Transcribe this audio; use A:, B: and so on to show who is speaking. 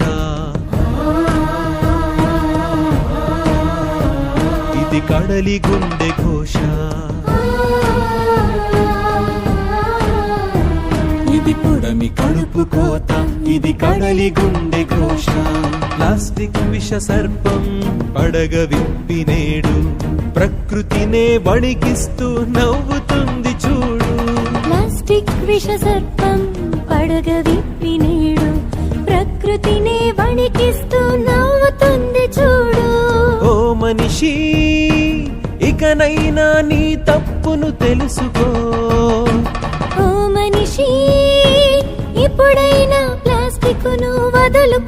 A: కోత. ఇది కడలి గుండె ఘోష. ఇది పొడమి కడుపు కోత. ఇది కడలి గుండె ఘోష. ప్లాస్టిక్ విష సర్పం పడగ విప్పి నేడు ప్రకృతినే వణికిస్తూ నవ్వుతుంది చూడు.
B: ప్లాస్టిక్ విష సర్పం పడగ విప్పి నేడు ప్రకృతినే వణికిస్తూ నవ్వుతుంది చూడు.
A: ఓ మనిషి, ఇకనైనా నీ తప్పును తెలుసుకో.
B: ఓ మనిషి, ఇప్పుడైనా ప్లాస్టిక్ ను వదులుకో.